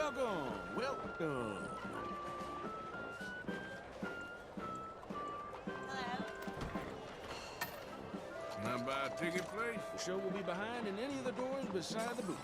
Welcome, welcome. Not buy a ticket, please? The show will be behind in any of the doors beside the booth.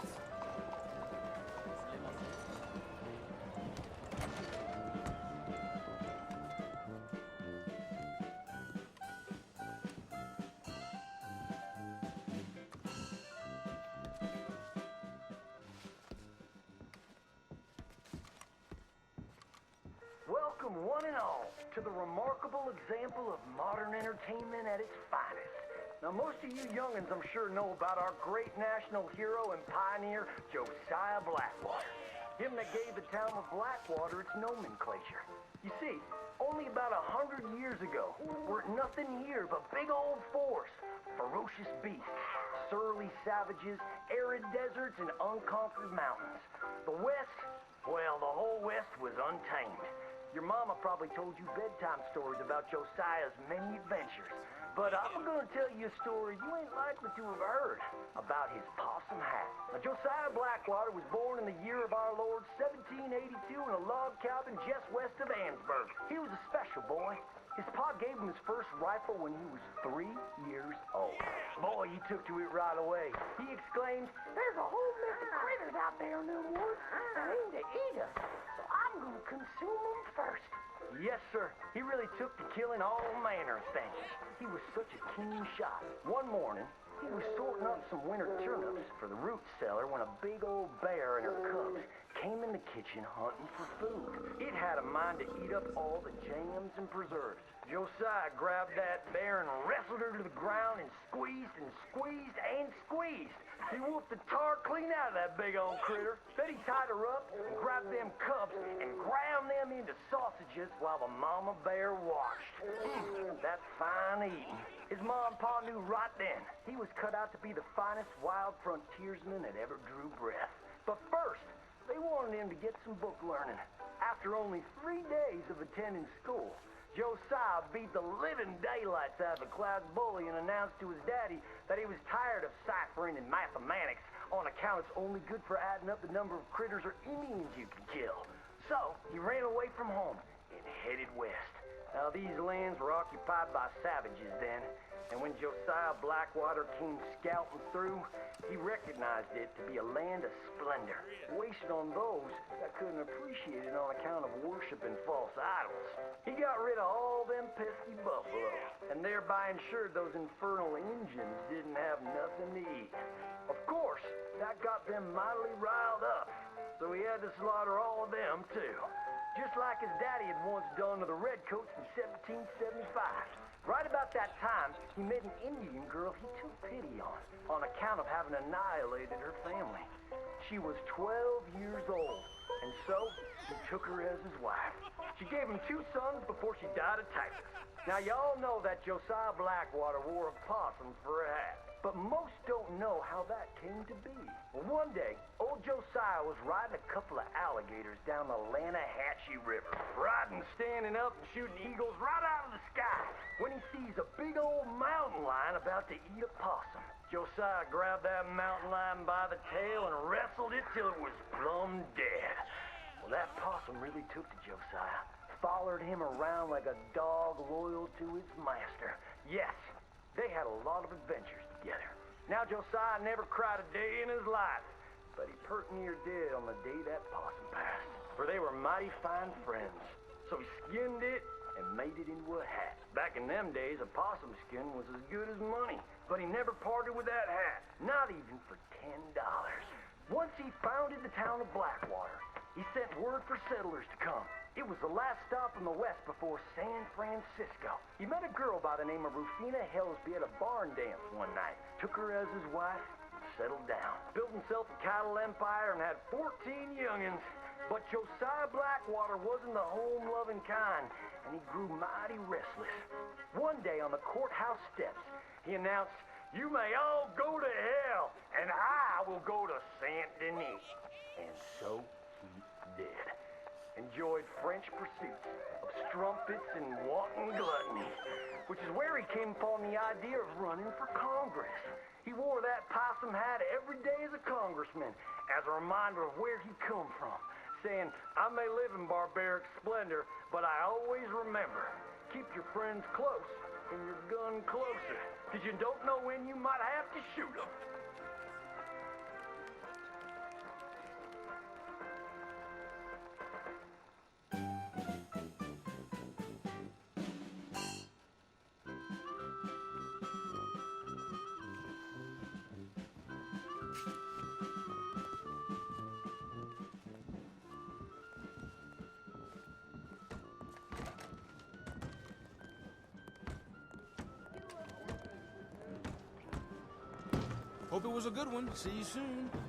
Welcome, one and all, to the remarkable example of modern entertainment at its finest. Now, most of you youngins, I'm sure, know about our great national hero and pioneer, Josiah Blackwater. Him that gave the town of Blackwater its nomenclature. You see, only about 100 years ago, weren't nothing here but big old forests, ferocious beasts, surly savages, arid deserts, and unconquered mountains. The West, well, the whole West was untamed. Your mama probably told you bedtime stories about Josiah's many adventures. But I'm gonna tell you a story you ain't likely to have heard about his possum hat. Now, Josiah Blackwater was born in the year of our Lord 1782 in a log cabin just west of Annesburg. He was a special boy. His pa gave him his first rifle when he was 3 years old. Boy, he took to it right away. He exclaimed, "There's a whole mess of critters out there in them woods that aim to eat us, so I'm gonna consume them first." Yes, sir. He really took to killing all manner of things. He was such a keen shot. One morning, he was sorting up some winter turnips for the root cellar when a big old bear and her cubs came in the kitchen hunting for food. It had a mind to eat up all the jams and preserves. Josiah grabbed that bear and wrestled her to the ground and squeezed and squeezed and squeezed. He whooped the tar clean out of that big old critter. Then he tied her up and grabbed them cubs and ground them into sausages while the mama bear watched. That's fine eating. His mom and pa knew right then he was cut out to be the finest wild frontiersman that ever drew breath. But first, they wanted him to get some book learning. After only 3 days of attending school, Josiah beat the living daylights out of the class bully and announced to his daddy that he was tired of ciphering and mathematics on account it's only good for adding up the number of critters or Indians you can kill. So he ran away from home and headed west. Now, these lands were occupied by savages then, and when Josiah Blackwater came scouting through, he recognized it to be a land of splendor, wasted on those that couldn't appreciate it on account of worshiping false idols. He got rid of all them pesky buffalo, and thereby ensured those infernal Injuns didn't have nothing to eat. Of course, that got them mightily riled up, so he had to slaughter all of them too. Just like his daddy had once done to the Redcoats in 1775. Right about that time, he met an Indian girl he took pity on account of having annihilated her family. She was 12 years old, and so he took her as his wife. She gave him 2 sons before she died of typhus. Now, y'all know that Josiah Blackwater wore a possum for a hat. But most don't know how that came to be. Well, one day, old Josiah was riding a couple of alligators down the Lanahatchee River. Riding, standing up, and shooting eagles right out of the sky when he sees a big old mountain lion about to eat a possum. Josiah grabbed that mountain lion by the tail and wrestled it till it was plumb dead. Well, that possum really took to Josiah. Followed him around like a dog loyal to its master. Yes, they had a lot of adventures together. Now, Josiah never cried a day in his life, but he pert near did on the day that possum passed, for they were mighty fine friends. So he skinned it and made it into a hat. Back in them days, a possum skin was as good as money, but he never parted with that hat, not even for $10. Once he founded the town of Blackwater, he sent word for settlers to come. It was the last stop in the west before San Francisco. He met a girl by the name of Rufina Helsby at a barn dance one night, took her as his wife, and settled down. Built himself a cattle empire and had 14 youngins. But Josiah Blackwater wasn't the home-loving kind, and he grew mighty restless. One day on the courthouse steps, he announced, "You may all go to hell, and I will go to Saint Denis." And so he did. Enjoyed French pursuits of strumpets and wanton gluttony, which is where he came upon the idea of running for Congress. He wore that possum hat every day as a congressman, as a reminder of where he come from, saying, I may live in barbaric splendor, but I always remember, keep your friends close and your gun closer, because you don't know when you might have to shoot them. Hope it was a good one. See you soon.